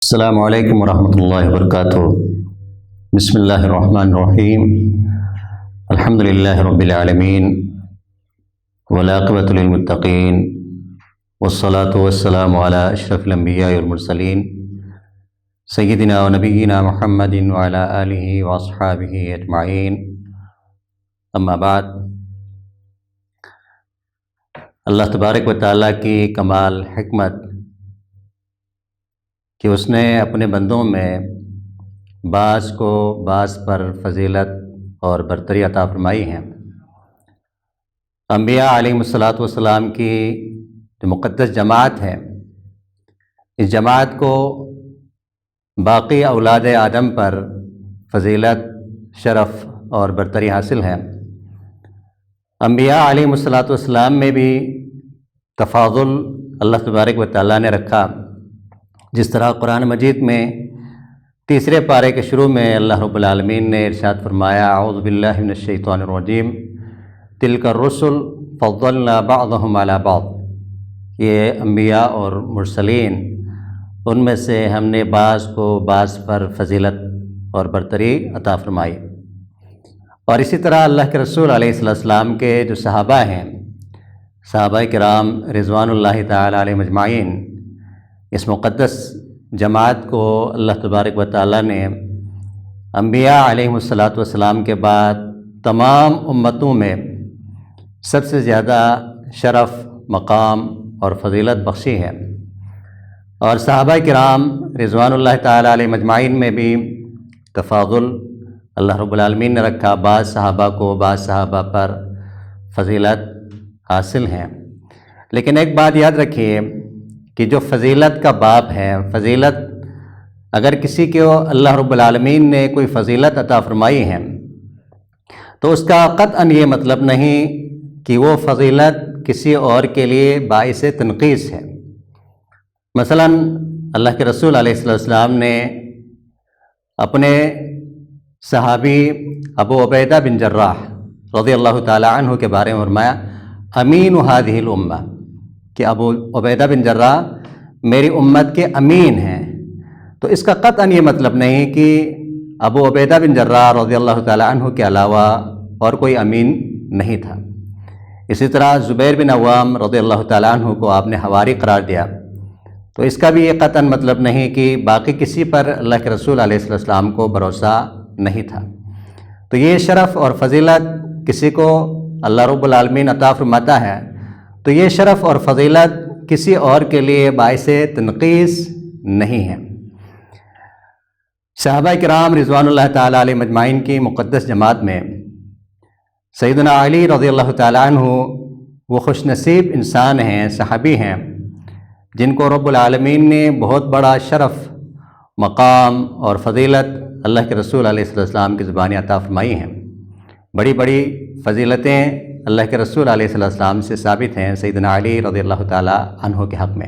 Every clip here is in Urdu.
السلام علیکم ورحمۃ اللہ وبرکاتہ۔ بسم اللہ الرحمن الرحیم۔ الحمد للہ رب العالمین والعاقبۃ للمتقین والصلاة والسلام علی اشرف الانبیاء والمرسلین سیدنا و نبینا محمد وعلی آلہ واصحابہ اجمعین، اما بعد۔ اللہ تبارک و تعالیٰ کی کمال حکمت کہ اس نے اپنے بندوں میں بعض کو بعض پر فضیلت اور برتری عطا فرمائی ہیں۔ انبیاء علیہم الصلاۃ والسلام کی جو مقدس جماعت ہے، اس جماعت کو باقی اولاد آدم پر فضیلت، شرف اور برتری حاصل ہے۔ انبیاء علیہم الصلاۃ والسلام میں بھی تفاضل اللہ تبارک و تعالیٰ نے رکھا، جس طرح قرآن مجید میں تیسرے پارے کے شروع میں اللہ رب العالمین نے ارشاد فرمایا، اعوذ باللہ من الشیطان الرجیم، تلک الرسل فضلنا بعضهم علی بعض۔ یہ انبیاء اور مرسلین، ان میں سے ہم نے بعض کو بعض پر فضیلت اور برتری عطا فرمائی۔ اور اسی طرح اللہ کے رسول علیہ السلام کے جو صحابہ ہیں، صحابہ کرام رضوان اللہ تعالی علیہم اجمعین، اس مقدس جماعت کو اللہ تبارک و تعالیٰ نے انبیاء علیہم الصلاۃ والسلام کے بعد تمام امتوں میں سب سے زیادہ شرف، مقام اور فضیلت بخشی ہے۔ اور صحابہ کرام رضوان اللہ تعالیٰ علیہم اجمعین میں بھی تفاضل اللہ رب العالمین نے رکھا، بعض صحابہ کو بعض صحابہ پر فضیلت حاصل ہیں۔ لیکن ایک بات یاد رکھیے کہ جو فضیلت کا باب ہے، فضیلت اگر کسی کو اللہ رب العالمین نے کوئی فضیلت عطا فرمائی ہے تو اس کا قطعاً یہ مطلب نہیں کہ وہ فضیلت کسی اور کے لیے باعث تنقیص ہے۔ مثلاً اللہ کے رسول علیہ السلام نے اپنے صحابی ابو عبیدہ بن جراح رضی اللہ تعالی عنہ کے بارے میں فرمایا، امین ہذہ الامہ، کہ ابو عبیدہ بن جراح میری امت کے امین ہیں۔ تو اس کا قطعاً یہ مطلب نہیں کہ ابو عبیدہ بن جراح رضی اللہ تعالی عنہ کے علاوہ اور کوئی امین نہیں تھا۔ اسی طرح زبیر بن عوام رضی اللہ تعالی عنہ کو آپ نے حواری قرار دیا، تو اس کا بھی یہ قطعاً مطلب نہیں کہ باقی کسی پر اللہ کے رسول علیہ السلام کو بھروسہ نہیں تھا۔ تو یہ شرف اور فضیلت کسی کو اللہ رب العالمین عطا فرماتا ہے تو یہ شرف اور فضیلت کسی اور کے لیے باعث تنقیص نہیں ہے۔ صحابہ کرام رضوان اللہ تعالیٰ علیہ مجمعین کی مقدس جماعت میں سیدنا علی رضی اللہ تعالیٰ عنہ وہ خوش نصیب انسان ہیں، صحابی ہیں، جن کو رب العالمین نے بہت بڑا شرف، مقام اور فضیلت اللہ کے رسول علیہ السلام کی زبان عطا فرمائی ہیں۔ بڑی بڑی فضیلتیں اللہ کے رسول علیہ السلام سے ثابت ہیں سیدنا علی رضی اللہ تعالیٰ عنہ کے حق میں۔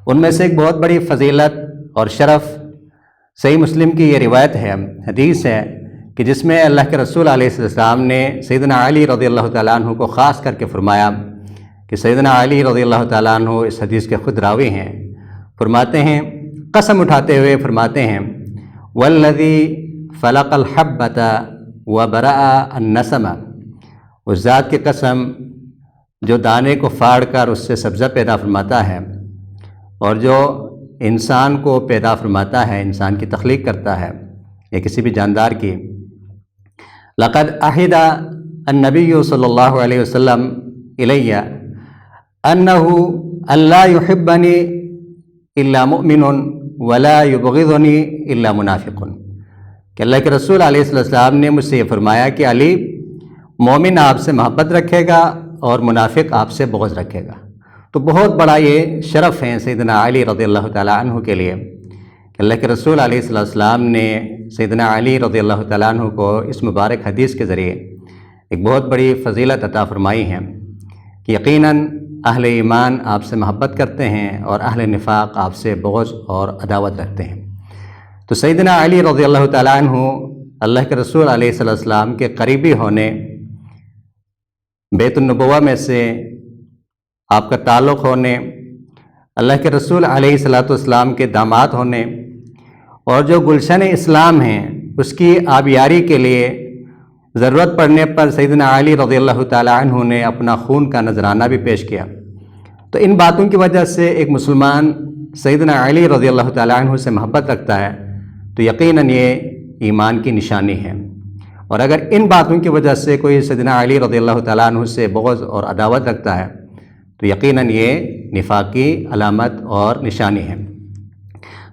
ان میں سے ایک بہت بڑی فضیلت اور شرف صحیح مسلم کی یہ روایت ہے، حدیث ہے، کہ جس میں اللہ کے رسول علیہ السلام نے سیدنا علی رضی اللہ تعالیٰ عنہ کو خاص کر کے فرمایا کہ سیدنا علی رضی اللہ تعالیٰ عنہ اس حدیث کے خود راوی ہیں، فرماتے ہیں، قسم اٹھاتے ہوئے فرماتے ہیں، والذی فلق الحبۃ وبرأ النسمہ، اس ذات کی قسم جو دانے کو پھاڑ کر اس سے سبزہ پیدا فرماتا ہے اور جو انسان کو پیدا فرماتا ہے، انسان کی تخلیق کرتا ہے یا کسی بھی جاندار کی۔ لقد عہد النبی صلی اللہ علیہ وسلم الی انہ لا یحبنی الا مؤمن ولا یبغضنی الا منافق، کہ اللہ کے رسول علیہ السلام نے مجھ سے یہ فرمایا کہ علی، مومن آپ سے محبت رکھے گا اور منافق آپ سے بغض رکھے گا۔ تو بہت بڑا یہ شرف ہے سیدنا علی رضی اللہ تعالیٰ عنہ کے لیے کہ اللہ کے رسول علیہ السلام نے سیدنا علی رضی اللہ تعالیٰ عنہ کو اس مبارک حدیث کے ذریعے ایک بہت بڑی فضیلت عطا فرمائی ہے کہ یقیناً اہل ایمان آپ سے محبت کرتے ہیں اور اہل نفاق آپ سے بغض اور عداوت رکھتے ہیں۔ تو سیدنا علی رضی اللہ تعالیٰ عنہ اللہ کے رسول علیہ السلام کے قریبی ہونے، بیت النبوہ میں سے آپ کا تعلق ہونے، اللہ کے رسول علیہ الصلوۃ والسلام کے داماد ہونے اور جو گلشن اسلام ہیں اس کی آبیاری کے لیے ضرورت پڑنے پر سیدنا علی رضی اللہ تعالیٰ عنہ نے اپنا خون کا نذرانہ بھی پیش کیا۔ تو ان باتوں کی وجہ سے ایک مسلمان سیدنا علی رضی اللہ تعالیٰ عنہ سے محبت رکھتا ہے تو یقیناً یہ ایمان کی نشانی ہے، اور اگر ان باتوں کی وجہ سے کوئی سیدنا علی رضی اللہ تعالیٰ عنہ سے بغض اور عداوت رکھتا ہے تو یقیناً یہ نفاق کی علامت اور نشانی ہے۔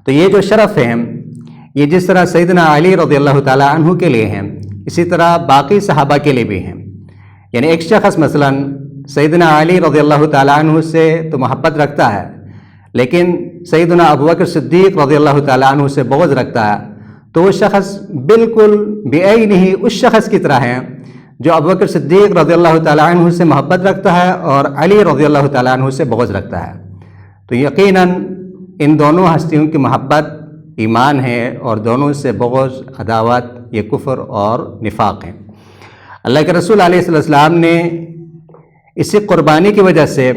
تو یہ جو شرف ہے یہ جس طرح سیدنا علی رضی اللہ تعالیٰ عنہ کے لیے ہیں اسی طرح باقی صحابہ کے لیے بھی ہیں۔ یعنی ایک شخص مثلا سیدنا علی رضی اللہ تعالیٰ عنہ سے تو محبت رکھتا ہے، لیکن سیدنا ابوبکر صدیق رضی اللہ تعالیٰ عنہ سے بغض رکھتا ہے، تو وہ شخص بالکل بعینہ اس شخص کی طرح ہے جو ابوبکر صدیق رضی اللہ تعالیٰ عنہ سے محبت رکھتا ہے اور علی رضی اللہ تعالیٰ عنہ سے بغض رکھتا ہے۔ تو یقیناً ان دونوں ہستیوں کی محبت ایمان ہے، اور دونوں سے بغض عداوت یہ کفر اور نفاق ہے۔ اللہ کے رسول علیہ السلام نے اسی قربانی کی وجہ سے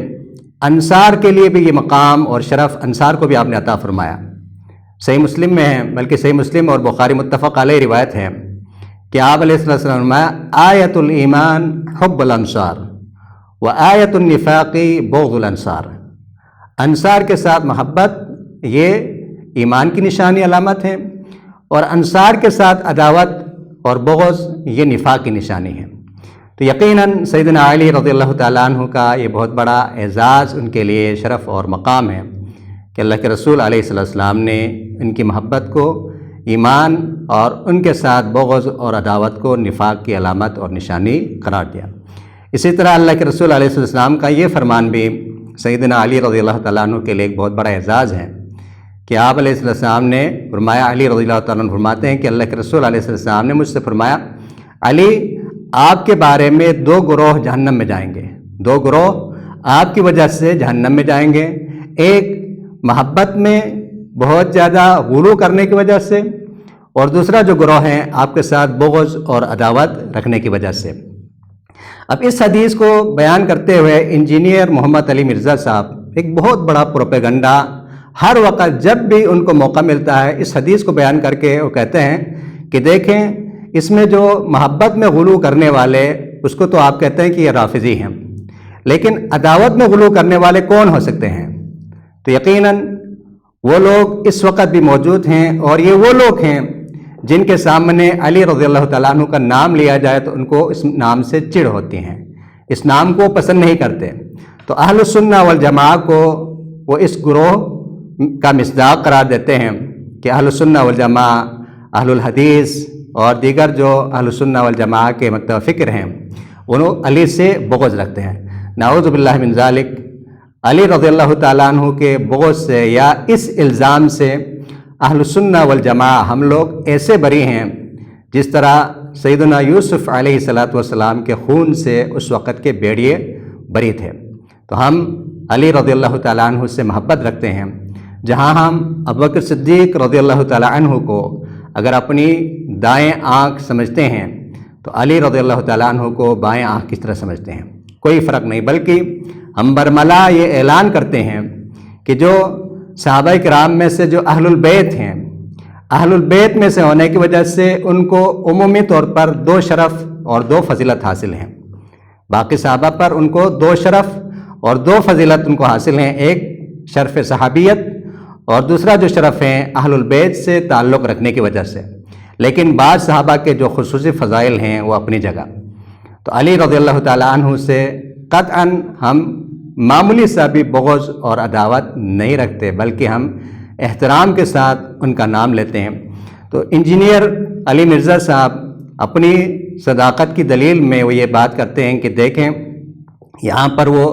انصار کے لیے بھی یہ مقام اور شرف انصار کو بھی آپ نے عطا فرمایا۔ صحیح مسلم میں ہے، بلکہ صحیح مسلم اور بخاری متفق علیہ روایت ہے کہ آپ علیہ السلام نے فرمایا آیت الایمان حب الانصار و آیت النفاق بغض الانصار۔ انصار کے ساتھ محبت یہ ایمان کی نشانی علامت ہے، اور انصار کے ساتھ عداوت اور بغض یہ نفاق کی نشانی ہے۔ تو یقیناً سیدنا علی رضی اللہ تعالیٰ عنہ کا یہ بہت بڑا اعزاز ان کے لیے شرف اور مقام ہے کہ اللہ کے رسول علیہ السلام نے ان کی محبت کو ایمان اور ان کے ساتھ بغض اور عداوت کو نفاق کی علامت اور نشانی قرار دیا۔ اسی طرح اللہ کے رسول علیہ السلام کا یہ فرمان بھی سیدنا علی رضی اللہ تعالیٰ عنہ کے لیے ایک بہت بڑا اعزاز ہے کہ آپ علیہ السلام نے فرمایا، علی رضی اللہ تعالیٰ عنہ فرماتے ہیں کہ اللہ کے رسول علیہ السلام نے مجھ سے فرمایا علی آپ کے بارے میں 2 گروہ جہنم میں جائیں گے، 2 گروہ آپ کی وجہ سے جہنم میں جائیں گے، ایک محبت میں بہت زیادہ غلو کرنے کی وجہ سے، اور دوسرا جو گروہ ہیں آپ کے ساتھ بغض اور عداوت رکھنے کی وجہ سے۔ اب اس حدیث کو بیان کرتے ہوئے انجینئر محمد علی مرزا صاحب ایک بہت بڑا پروپیگنڈا ہر وقت جب بھی ان کو موقع ملتا ہے اس حدیث کو بیان کر کے وہ کہتے ہیں کہ دیکھیں اس میں جو محبت میں غلو کرنے والے اس کو تو آپ کہتے ہیں کہ یہ رافضی ہیں، لیکن عداوت میں غلو کرنے والے کون ہو سکتے ہیں؟ تو یقیناً وہ لوگ اس وقت بھی موجود ہیں، اور یہ وہ لوگ ہیں جن کے سامنے علی رضی اللہ تعالیٰ عنہ کا نام لیا جائے تو ان کو اس نام سے چڑ ہوتی ہیں، اس نام کو پسند نہیں کرتے۔ تو اہل السنہ والجماعہ کو وہ اس گروہ کا مصداق قرار دیتے ہیں کہ اہل السنہ والجماعہ، اہل الحدیث اور دیگر جو اہل السنہ والجماعہ کے متفق فکر ہیں انہوں علی سے بغض رکھتے ہیں۔ نعوذ باللہ من ذالک، علی رضی اللہ تعالیٰ عنہ کے بغض سے یا اس الزام سے اہل السنہ والجماعہ ہم لوگ ایسے بری ہیں جس طرح سیدنا یوسف علیہ السلام کے خون سے اس وقت کے بیڑیے بری تھے۔ تو ہم علی رضی اللہ تعالیٰ عنہ سے محبت رکھتے ہیں، جہاں ہم ابوبکر صدیق رضی اللہ تعالیٰ عنہ کو اگر اپنی دائیں آنکھ سمجھتے ہیں تو علی رضی اللہ تعالیٰ عنہ کو بائیں آنکھ کس طرح سمجھتے ہیں، کوئی فرق نہیں، بلکہ ہم برملا یہ اعلان کرتے ہیں کہ جو صحابہ کرام میں سے جو اہل البیت ہیں، اہل البیت میں سے ہونے کی وجہ سے ان کو عمومی طور پر 2 شرف اور 2 فضیلت حاصل ہیں، باقی صحابہ پر ان کو 2 شرف اور 2 فضیلت ان کو حاصل ہیں، ایک شرف صحابیت اور دوسرا جو شرف ہیں اہل البیت سے تعلق رکھنے کی وجہ سے، لیکن بعض صحابہ کے جو خصوصی فضائل ہیں وہ اپنی جگہ۔ تو علی رضی اللہ تعالیٰ عنہ سے قطعاً ہم معمولی سا بھی بغض اور عداوت نہیں رکھتے، بلکہ ہم احترام کے ساتھ ان کا نام لیتے ہیں۔ تو انجینئر علی مرزا صاحب اپنی صداقت کی دلیل میں وہ یہ بات کرتے ہیں کہ دیکھیں یہاں پر وہ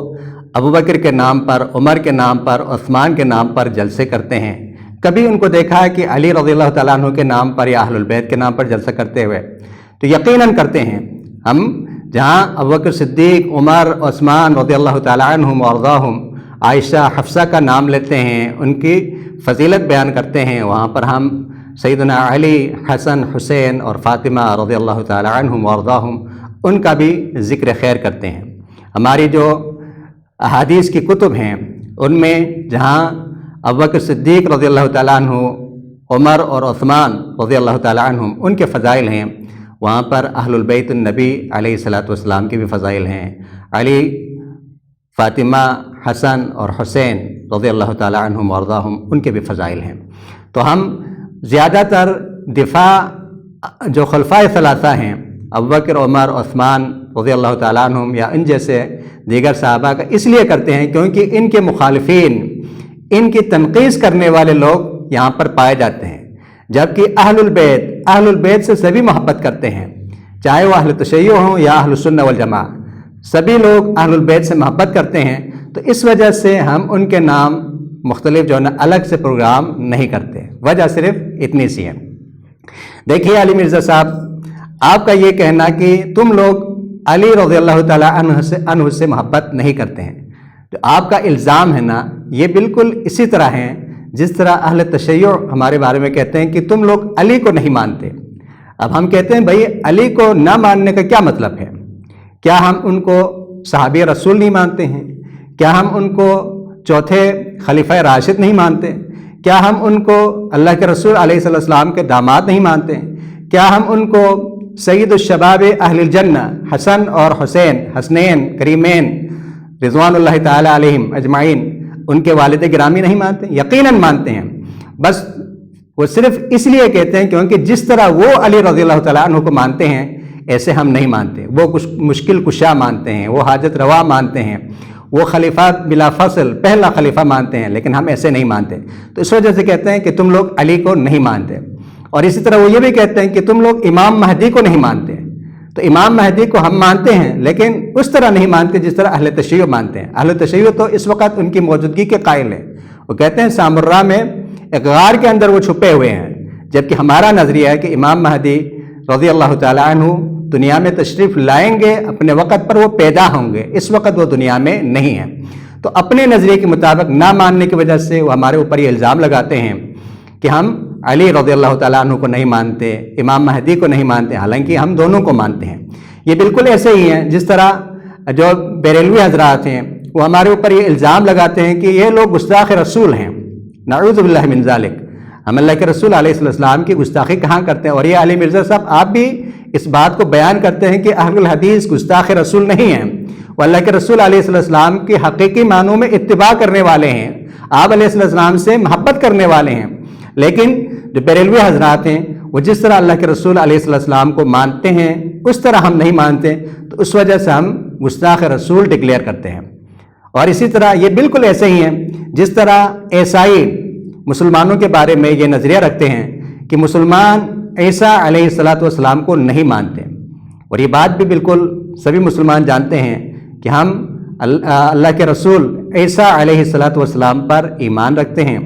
ابوبکر کے نام پر، عمر کے نام پر، عثمان کے نام پر جلسے کرتے ہیں، کبھی ان کو دیکھا ہے کہ علی رضی اللہ تعالیٰ عنہ کے نام پر یا اہل البیت کے نام پر جلسہ کرتے ہوئے؟ تو یقیناً کرتے ہیں۔ ہم جہاں ابوبکر صدیق، عمر، عثمان رضی اللہ تعالیٰ عنہم وارضاہم، عائشہ، حفصہ کا نام لیتے ہیں، ان کی فضیلت بیان کرتے ہیں، وہاں پر ہم سیدنا علی، حسن، حسین اور فاطمہ رضی اللہ تعالیٰ عنہم وارضاہم ان کا بھی ذکر خیر کرتے ہیں۔ ہماری جو احادیث کی کتب ہیں ان میں جہاں ابو بکر صدیق رضی اللہ تعالیٰ عنہ، عمر اور عثمان رضی اللہ تعالیٰ عنہم ان کے فضائل ہیں، وہاں پر اہل البیت النبی علیہ الصلاۃ والسلام کے بھی فضائل ہیں، علی، فاطمہ، حسن اور حسین رضی اللہ تعالیٰ عنہم وارضاہم ان کے بھی فضائل ہیں۔ تو ہم زیادہ تر دفاع جو خلفائے ثلاثہ ہیں ابوبکر، عمر، عثمان رضی اللہ تعالیٰ عنہم یا ان جیسے دیگر صحابہ کا اس لیے کرتے ہیں کیونکہ ان کے مخالفین، ان کی تنقیص کرنے والے لوگ یہاں پر پائے جاتے ہیں، جبکہ اہل البیت سے سبھی محبت کرتے ہیں، چاہے وہ اہل تشیع ہوں یا اہل سنہ والجماع، سبھی لوگ اہل البیت سے محبت کرتے ہیں۔ تو اس وجہ سے ہم ان کے نام مختلف جو ہے نا الگ سے پروگرام نہیں کرتے، وجہ صرف اتنی سی ہے۔ دیکھیے علی مرزا صاحب، آپ کا یہ کہنا کہ تم لوگ علی رضی اللہ تعالیٰ عنہ سے محبت نہیں کرتے ہیں، تو آپ کا الزام ہے نا یہ بالکل اسی طرح ہے جس طرح اہل تشیع ہمارے بارے میں کہتے ہیں کہ تم لوگ علی کو نہیں مانتے۔ اب ہم کہتے ہیں بھائی علی کو نہ ماننے کا کیا مطلب ہے؟ کیا ہم ان کو صحابی رسول نہیں مانتے ہیں؟ کیا ہم ان کو چوتھے خلیفہ راشد نہیں مانتے؟ کیا ہم ان کو اللہ کے رسول علیہ السلام کے داماد نہیں مانتے؟ کیا ہم ان کو سید الشباب اہل الجنہ حسن اور حسین، حسنین کریمین رضوان اللہ تعالیٰ علیہم اجمعین ان کے والد گرامی نہیں مانتے؟ یقیناً مانتے ہیں، بس وہ صرف اس لیے کہتے ہیں کیونکہ جس طرح وہ علی رضی اللہ تعالیٰ عنہ کو مانتے ہیں ایسے ہم نہیں مانتے، وہ کچھ مشکل کشا مانتے ہیں، وہ حاجت روا مانتے ہیں، وہ خلیفہ بلا فصل پہلا خلیفہ مانتے ہیں، لیکن ہم ایسے نہیں مانتے۔ تو اس وجہ سے کہتے ہیں کہ تم لوگ علی کو نہیں مانتے، اور اسی طرح وہ یہ بھی کہتے ہیں کہ تم لوگ امام مہدی کو نہیں مانتے۔ تو امام مہدی کو ہم مانتے ہیں لیکن اس طرح نہیں مانتے جس طرح اہل تشیع مانتے ہیں۔ اہل تشیع تو اس وقت ان کی موجودگی کے قائل ہیں، وہ کہتے ہیں سامرہ میں ایک غار کے اندر وہ چھپے ہوئے ہیں، جبکہ ہمارا نظریہ ہے کہ امام مہدی رضی اللہ تعالیٰ عنہ دنیا میں تشریف لائیں گے، اپنے وقت پر وہ پیدا ہوں گے، اس وقت وہ دنیا میں نہیں ہیں۔ تو اپنے نظریے کے مطابق نہ ماننے کی وجہ سے وہ ہمارے اوپر یہ الزام لگاتے ہیں کہ ہم علی رضی اللہ تعالیٰ عنہ کو نہیں مانتے، امام مہدی کو نہیں مانتے، حالانکہ ہم دونوں کو مانتے ہیں۔ یہ بالکل ایسے ہی ہیں جس طرح جو بریلوی حضرات ہیں وہ ہمارے اوپر یہ الزام لگاتے ہیں کہ یہ لوگ گستاخ رسول ہیں، نعوذ باللہ من ذالک، ہم اللہ کے رسول علیہ السلام کی گستاخی کہاں کرتے ہیں؟ اور یہ علی مرزا صاحب آپ بھی اس بات کو بیان کرتے ہیں کہ اہل الحدیث گستاخ رسول نہیں ہیں، وہ اللہ کے رسول علیہ السلام کی حقیقی معنوں میں اتباع کرنے والے ہیں، آپ علیہ السلام سے محبت کرنے والے ہیں۔ لیکن جو بریلوی حضرات ہیں وہ جس طرح اللہ کے رسول علیہ السلام کو مانتے ہیں اس طرح ہم نہیں مانتے، تو اس وجہ سے ہم گستاخ رسول ڈکلیئر کرتے ہیں۔ اور اسی طرح یہ بالکل ایسے ہی ہیں جس طرح عیسائی مسلمانوں کے بارے میں یہ نظریہ رکھتے ہیں کہ مسلمان عیسیٰ علیہ السلام کو نہیں مانتے، اور یہ بات بھی بالکل سبھی مسلمان جانتے ہیں کہ ہم اللہ کے رسول عیسیٰ علیہ السلام پر ایمان رکھتے ہیں،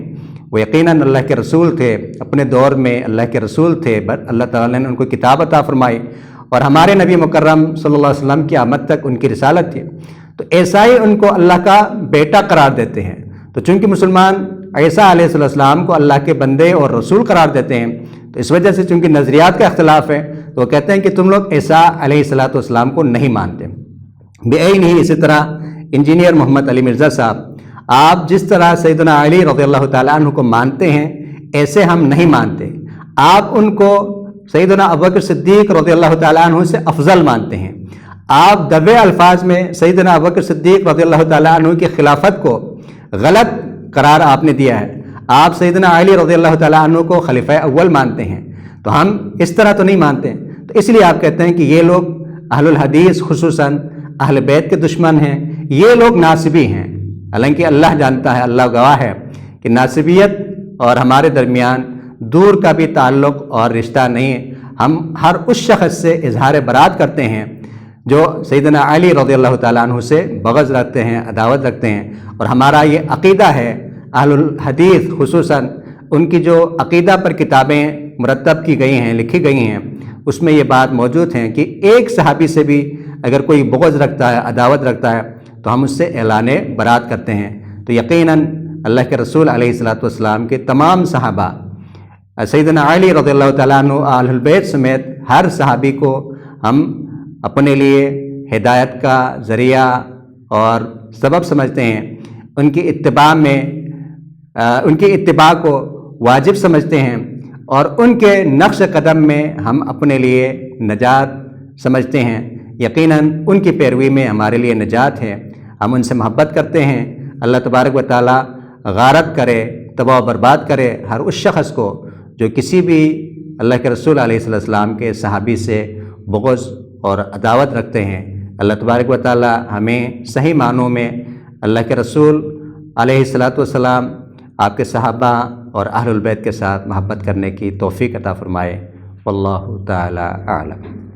وہ یقیناً اللہ کے رسول تھے، اپنے دور میں اللہ کے رسول تھے، اللہ تعالیٰ نے ان کو کتاب عطا فرمائی، اور ہمارے نبی مکرم صلی اللہ علیہ وسلم کی آمد تک ان کی رسالت تھی۔ تو عیسائی ان کو اللہ کا بیٹا قرار دیتے ہیں، تو چونکہ مسلمان عیسیٰ علیہ السلام کو اللہ کے بندے اور رسول قرار دیتے ہیں، تو اس وجہ سے چونکہ نظریات کا اختلاف ہے تو وہ کہتے ہیں کہ تم لوگ عیسیٰ علیہ السلام کو نہیں مانتے۔ بعین ہی اسی طرح انجینئر محمد علی مرزا صاحب، آپ جس طرح سیدنا علی رضی اللہ تعالیٰ عنہ کو مانتے ہیں ایسے ہم نہیں مانتے، آپ ان کو سیدنا ابوبکر صدیق رضی اللہ تعالیٰ عنہ سے افضل مانتے ہیں، آپ دبے الفاظ میں سیدنا ابوبکر صدیق رضی اللہ تعالیٰ عنہ کی خلافت کو غلط قرار آپ نے دیا ہے، آپ سیدنا علی رضی اللہ تعالیٰ عنہ کو خلیفہ اول مانتے ہیں، تو ہم اس طرح تو نہیں مانتے۔ تو اس لیے آپ کہتے ہیں کہ یہ لوگ اہل الحدیث خصوصاً اہل بیت کے دشمن ہیں، یہ لوگ ناسبی ہیں، حالانکہ اللہ جانتا ہے، اللہ گواہ ہے کہ ناسبیت اور ہمارے درمیان دور کا بھی تعلق اور رشتہ نہیں ہے۔ ہم ہر اس شخص سے اظہار برات کرتے ہیں جو سیدنا علی رضی اللہ تعالیٰ عنہ سے بغض رکھتے ہیں، عداوت رکھتے ہیں، اور ہمارا یہ عقیدہ ہے۔ اہل الحدیث خصوصاً ان کی جو عقیدہ پر کتابیں مرتب کی گئی ہیں، لکھی گئی ہیں، اس میں یہ بات موجود ہے کہ ایک صحابی سے بھی اگر کوئی بغض رکھتا ہے، عداوت رکھتا ہے، تو ہم اس سے اعلان برات کرتے ہیں۔ تو یقیناً اللہ کے رسول علیہ السلام کے تمام صحابہ، سیدنا علی رضی اللہ تعالیٰ عنہ، اہل البیت سمیت ہر صحابی کو ہم اپنے لیے ہدایت کا ذریعہ اور سبب سمجھتے ہیں۔ ان کی اتباع کو واجب سمجھتے ہیں اور ان کے نقش قدم میں ہم اپنے لیے نجات سمجھتے ہیں، یقیناً ان کی پیروی میں ہمارے لیے نجات ہے۔ ہم ان سے محبت کرتے ہیں۔ اللہ تبارک و تعالیٰ غارت کرے، تباہ و برباد کرے ہر اس شخص کو جو کسی بھی اللہ کے رسول علیہ السلام کے صحابی سے بغض اور عداوت رکھتے ہیں۔ اللہ تبارک و تعالیٰ ہمیں صحیح معنوں میں اللہ کے رسول علیہ السلام، آپ کے صحابہ اور اہل البیت کے ساتھ محبت کرنے کی توفیق عطا فرمائے۔ واللہ تعالیٰ اعلم۔